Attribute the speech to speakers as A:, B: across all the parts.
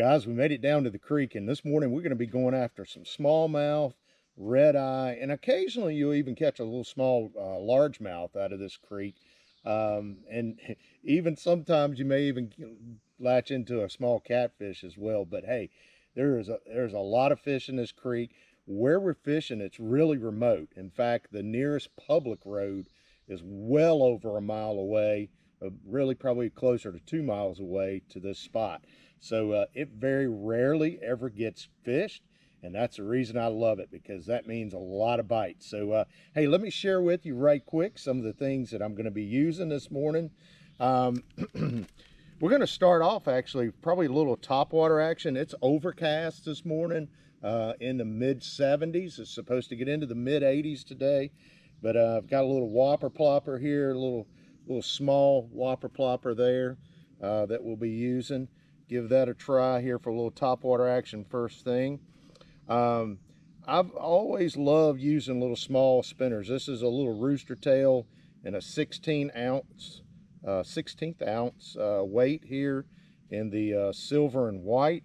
A: guys, we made it down to the creek, and this morning we're going to be going after some smallmouth, red eye, and occasionally you'll even catch a little small largemouth out of this creek. And even sometimes you may even latch into a small catfish as well. But hey, there's a lot of fish in this creek. Where we're fishing, it's really remote. In fact, the nearest public road is well over a mile away, really probably closer to 2 miles away to this spot. So it very rarely ever gets fished, and that's the reason I love it, because that means a lot of bites. So hey, let me share with you right quick some of the things that I'm going to be using this morning. We're going to start off actually probably a little topwater action. It's overcast this morning, in the mid 70s. It's supposed to get into the mid 80s today, but I've got a little whopper plopper here, a little small whopper plopper there that we'll be using. Give that a try here for a little topwater action first thing. I've always loved using little small spinners. This is a little rooster tail and a 16th ounce weight here in the silver and white.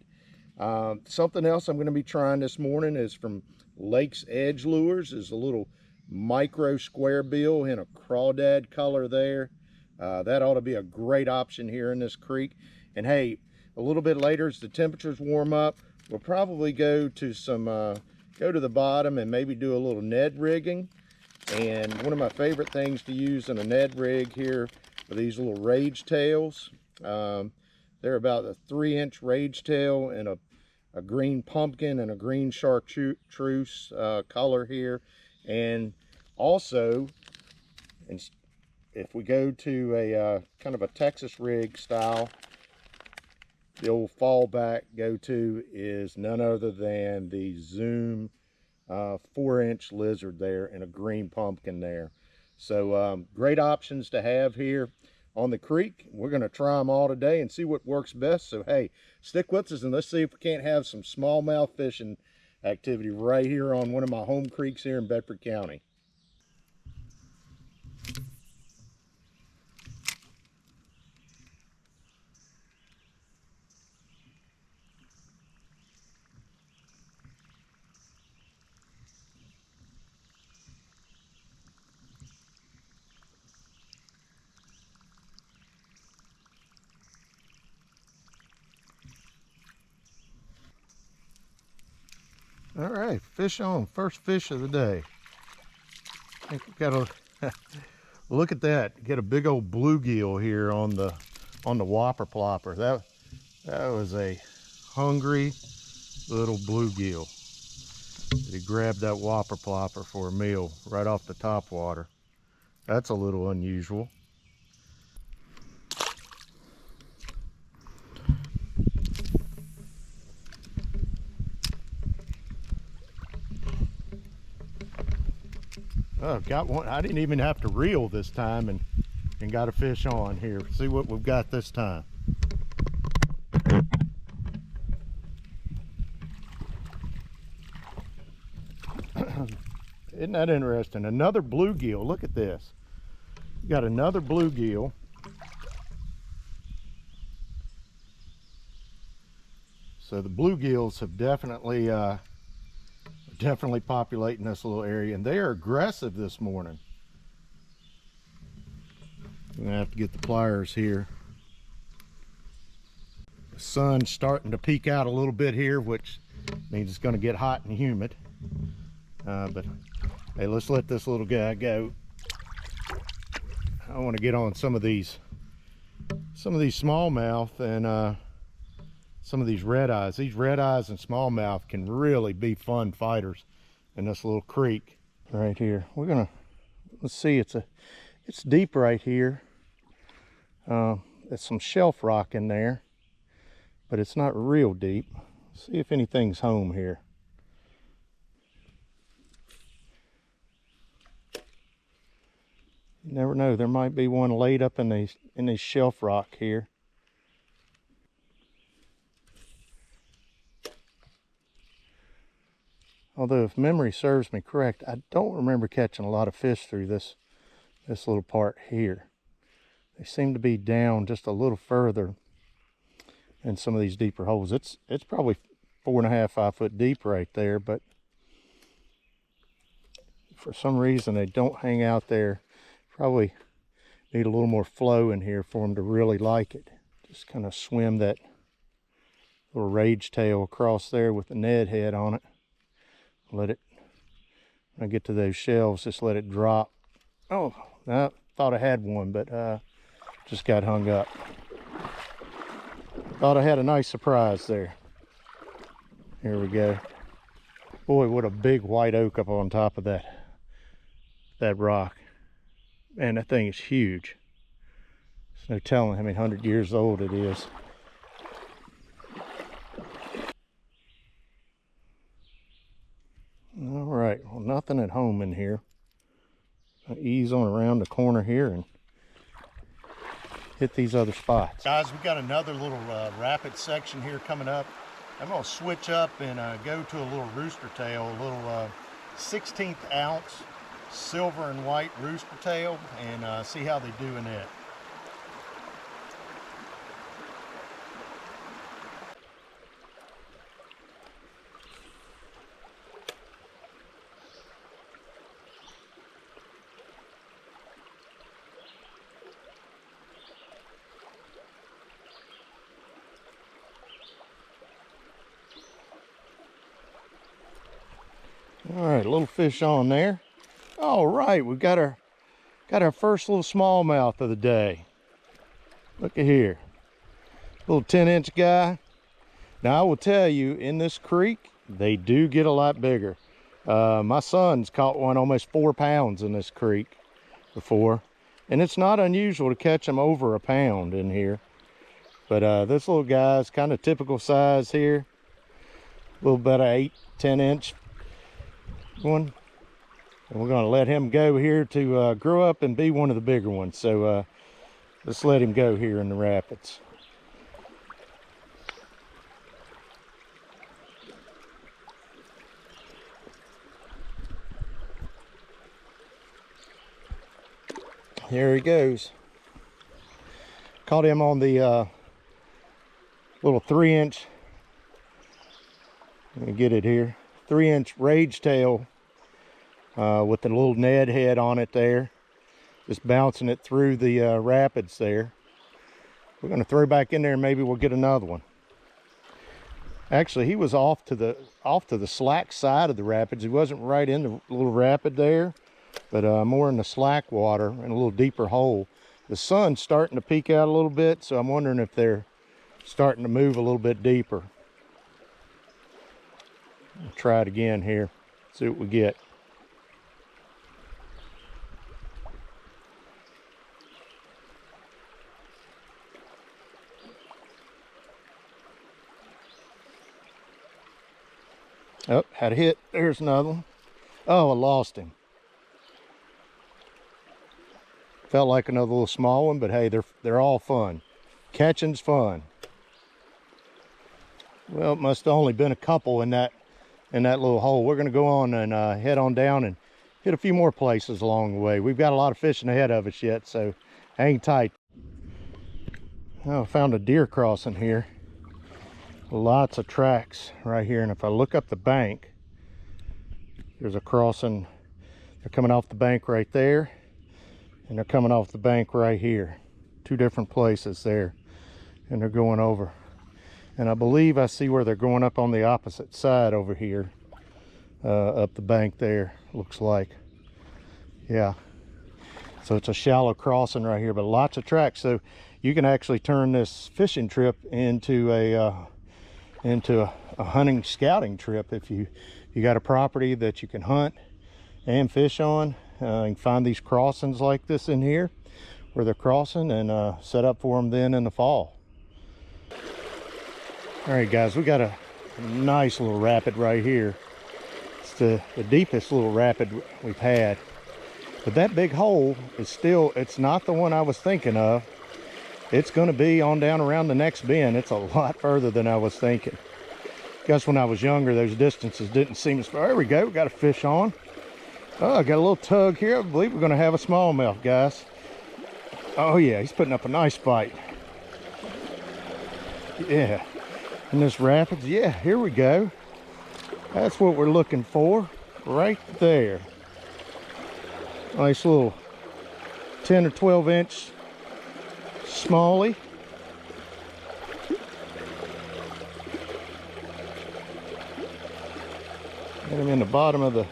A: Something else I'm going to be trying this morning is from Lake's Edge Lures, is a little micro square bill in a crawdad color there. That ought to be a great option here in this creek. And hey, a little bit later as the temperatures warm up, we'll probably go to the bottom and maybe do a little Ned rigging. And one of my favorite things to use in a Ned rig here are these little rage tails. They're about a 3-inch rage tail and a green pumpkin and a green chartreuse color here. And also, if we go to a kind of a Texas rig style, the old fallback go-to is none other than the Zoom 4-inch lizard there and a green pumpkin there. So great options to have here on the creek. We're going to try them all today and see what works best. So hey, stick with us and let's see if we can't have some smallmouth fishing activity right here on one of my home creeks here in Bedford County. All right, fish on, first fish of the day. I think we've got a look at that. Get a big old bluegill here on the whopper plopper. That was a hungry little bluegill. He grabbed that whopper plopper for a meal right off the top water. That's a little unusual. Oh, got one. I didn't even have to reel this time and got a fish on here. See what we've got this time. Isn't that interesting? Another bluegill. Look at this. We got another bluegill. So the bluegills have definitely populating this little area, and they are aggressive this morning. I'm gonna have to get the pliers here. The sun's starting to peek out a little bit here, which means it's going to get hot and humid. But hey, let's let this little guy go. I want to get on some of these smallmouth and some of these red eyes. These red eyes and smallmouth can really be fun fighters in this little creek right here. Let's see, it's deep right here. There's some shelf rock in there, but it's not real deep. Let's see if anything's home here. You never know, there might be one laid up in these shelf rock here. Although if memory serves me correct, I don't remember catching a lot of fish through this little part here. They seem to be down just a little further in some of these deeper holes. It's probably 4.5, 5 foot deep right there, but for some reason they don't hang out there. Probably need a little more flow in here for them to really like it. Just kind of swim that little rage tail across there with the Ned head on it. Let it, when I get to those shelves, just let it drop. Oh, I thought I had one, but just got hung up. Thought I had a nice surprise there. Here we go. Boy, what a big white oak up on top of that rock. Man, that thing is huge. There's no telling how many 100 years old it is. All right, well, nothing at home in here. I'll ease on around the corner here and hit these other spots. Guys, we got another little rapid section here coming up. I'm gonna switch up and go to a little rooster tail, a little 16th ounce silver and white rooster tail, and see how they do in it. All right, a little fish on there. All right, we got our first little smallmouth of the day. Look at here, little 10-inch guy. Now I will tell you, in this creek, they do get a lot bigger. My son's caught one almost 4 pounds in this creek before, and it's not unusual to catch them over a pound in here. But this little guy's kind of typical size here, a little bit of 8-10 inch one, and we're going to let him go here to grow up and be one of the bigger ones. So let's let him go here in the rapids. Here he goes. Caught him on the little 3-inch, let me get it here, 3-inch rage tail with the little Ned head on it there, just bouncing it through the rapids there. We're going to throw back in there and maybe we'll get another one. Actually, he was off to the slack side of the rapids. He wasn't right in the little rapid there, but more in the slack water and a little deeper hole. The sun's starting to peek out a little bit, so I'm wondering if they're starting to move a little bit deeper. I'll try it again here, see what we get. Oh, had a hit. There's another one. Oh, I lost him. Felt like another little small one, but hey, they're all fun. Catching's fun. Well, it must have only been a couple in that little hole. We're going to go on and head on down and hit a few more places along the way. We've got a lot of fishing ahead of us yet, so hang tight. Oh, I found a deer crossing here. Lots of tracks right here, and if I look up the bank, there's a crossing. They're coming off the bank right there, and they're coming off the bank right here. 2 different places there, and they're going over. And I believe I see where they're going up on the opposite side over here, up the bank there, looks like. Yeah, so it's a shallow crossing right here, but lots of tracks. So you can actually turn this fishing trip into a hunting scouting trip. If you got a property that you can hunt and fish on, you can find these crossings like this in here where they're crossing, and set up for them then in the fall. All right, guys, we got a nice little rapid right here. It's the deepest little rapid we've had, but that big hole is still, it's not the one I was thinking of. It's going to be on down around the next bend. It's a lot further than I was thinking. Guess when I was younger, those distances didn't seem as far. There we go, we got a fish on. Oh, I got a little tug here. I believe we're going to have a smallmouth, guys. Oh yeah, he's putting up a nice fight. Yeah, in this rapids. Yeah, here we go. That's what we're looking for right there. Nice little 10 or 12 inch smallie. Get him in the bottom of the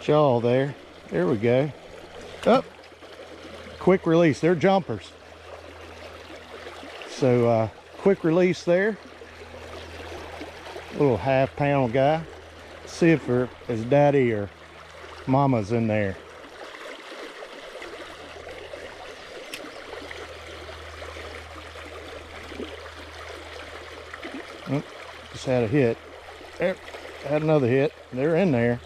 A: jaw there. There we go. Up. Quick release. They're jumpers. So quick release there. Little half-pound guy. See if his daddy or mama's in there. Oh, just had a hit. There, had another hit. They're in there.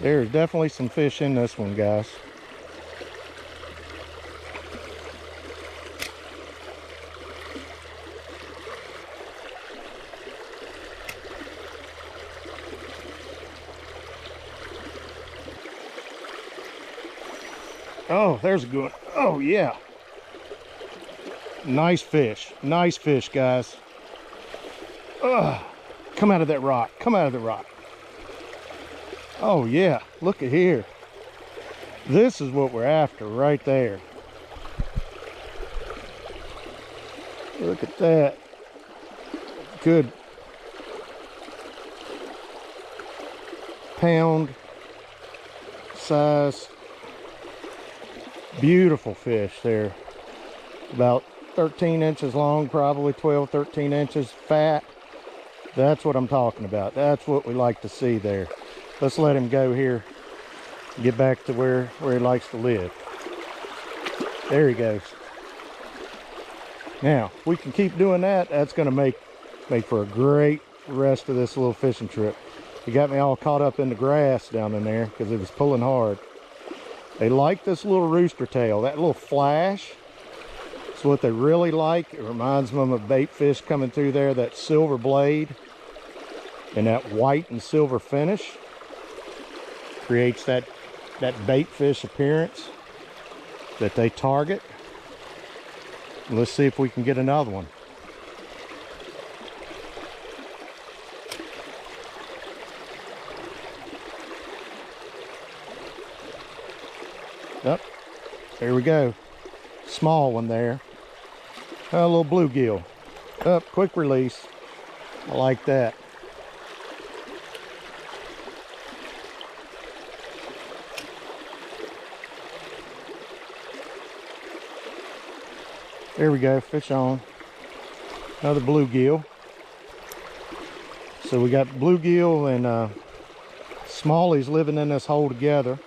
A: There's definitely some fish in this one, guys. Oh, there's a good one. Oh, yeah. Nice fish. Nice fish, guys. Ugh. Come out of that rock. Come out of the rock. Oh, yeah. Look at here. This is what we're after right there. Look at that. Good pound size. Beautiful fish there. About 13 inches long, probably 12, 13 inches fat. That's what I'm talking about. That's what we like to see there. Let's let him go here. Get back to where he likes to live. There he goes. Now, we can keep doing that. That's going to make for a great rest of this little fishing trip. He got me all caught up in the grass down in there because it was pulling hard. They like this little rooster tail, that little flash. It's what they really like. It reminds them of bait fish coming through there, that silver blade and that white and silver finish. Creates that bait fish appearance that they target. Let's see if we can get another one. Yep, there we go. Small one there. A little bluegill. Up, quick release. I like that. There we go, fish on. Another bluegill. So we got bluegill and smallies living in this hole together.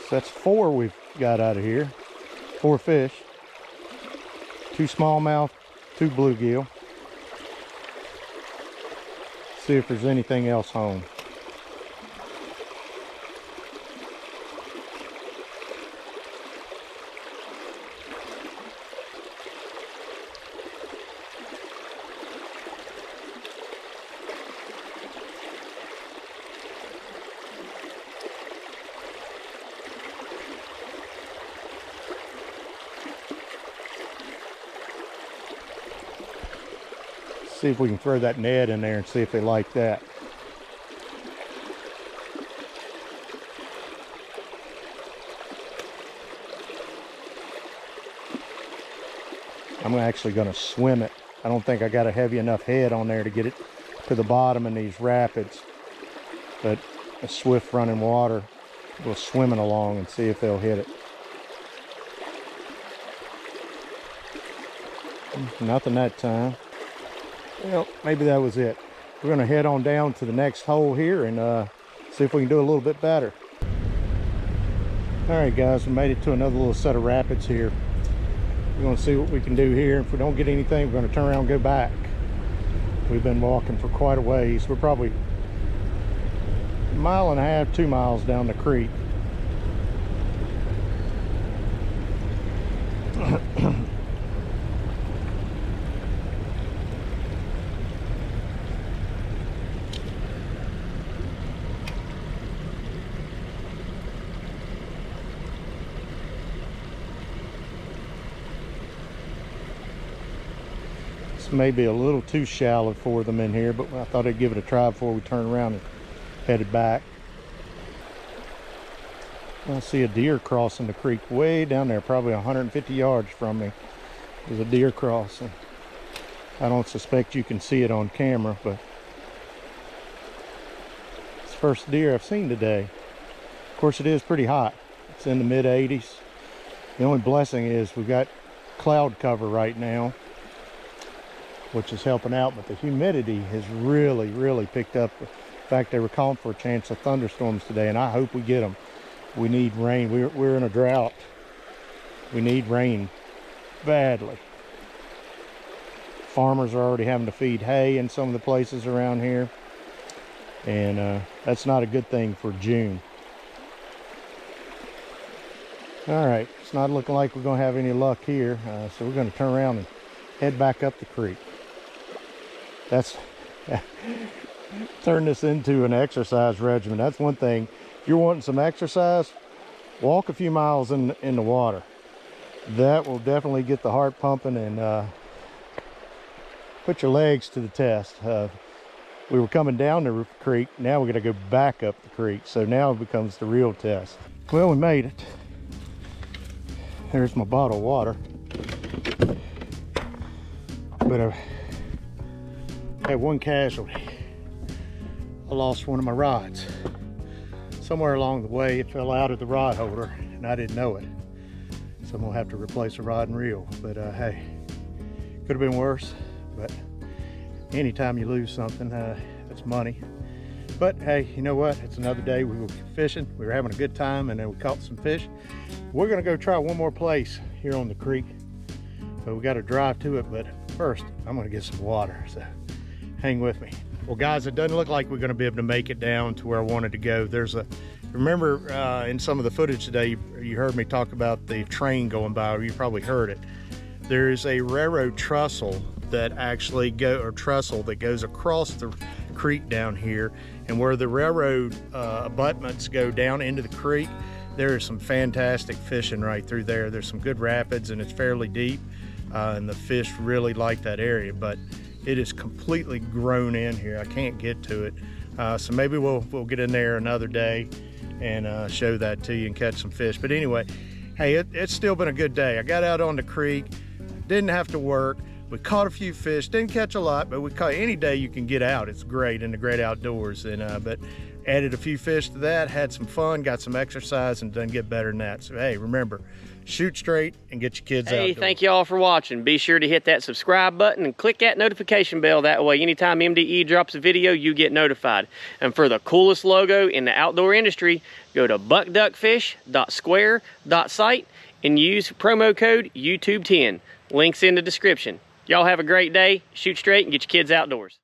A: So that's 4 we've got out of here. 4 fish. 2 smallmouth, 2 bluegill. See if there's anything else home. See if we can throw that net in there and see if they like that. I'm actually going to swim it. I don't think I got a heavy enough head on there to get it to the bottom in these rapids. But a swift running water, we'll swim it along and see if they'll hit it. Nothing that time. Well, maybe that was it. We're going to head on down to the next hole here and see if we can do a little bit better. All right, guys, we made it to another little set of rapids here. We're going to see what we can do here. If we don't get anything, we're going to turn around and go back. We've been walking for quite a ways. We're probably 1.5 miles, 2 miles down the creek. This may be a little too shallow for them in here, but I thought I'd give it a try before we turn around and headed back. I see a deer crossing the creek way down there, probably 150 yards from me. There's a deer crossing. I don't suspect you can see it on camera, but it's the first deer I've seen today. Of course, it is pretty hot. It's in the mid 80s. The only blessing is we've got cloud cover right now, which is helping out, but the humidity has really picked up. In fact, they were calling for a chance of thunderstorms today, and I hope we get them. We need rain. We're in a drought. We need rain badly. Farmers are already having to feed hay in some of the places around here, and that's not a good thing for June. All right, it's not looking like we're going to have any luck here, so we're going to turn around and head back up the creek. That's turn this into an exercise regimen. That's one thing. If you're wanting some exercise, walk a few miles in the water. That will definitely get the heart pumping and put your legs to the test. We were coming down the creek, now we're going to go back up the creek, so now it becomes the real test. Well, we made it. There's my bottle of water, but I had one casualty. I lost one of my rods. Somewhere along the way it fell out of the rod holder and I didn't know it, so I'm gonna have to replace a rod and reel. But hey, could have been worse, but anytime you lose something, it's money. But hey, you know what, it's another day. We were fishing, we were having a good time, and then we caught some fish. We're gonna go try one more place here on the creek, so we got to drive to it, but first I'm gonna get some water, so hang with me. Well guys, it doesn't look like we're gonna be able to make it down to where I wanted to go. Remember in some of the footage today, you heard me talk about the train going by, or you probably heard it. There's a railroad trestle that actually trestle that goes across the creek down here, and where the railroad abutments go down into the creek, there is some fantastic fishing right through there. There's some good rapids and it's fairly deep, and the fish really like that area, but it is completely grown in here. I can't get to it, so maybe we'll get in there another day and show that to you and catch some fish. But anyway, hey, it's still been a good day. I got out on the creek, didn't have to work. We caught a few fish, didn't catch a lot, but we caught any day you can get out. It's great in the great outdoors, and but added a few fish to that, had some fun, got some exercise, and doesn't get better than that. So hey, remember, shoot straight and get your kids outdoors. Hey, thank you all for watching. Be sure to hit that subscribe button and click that notification bell. That way, anytime MDE drops a video, you get notified. And for the coolest logo in the outdoor industry, go to buckduckfish.square.site and use promo code YouTube10. Links in the description. Y'all have a great day. Shoot straight and get your kids outdoors.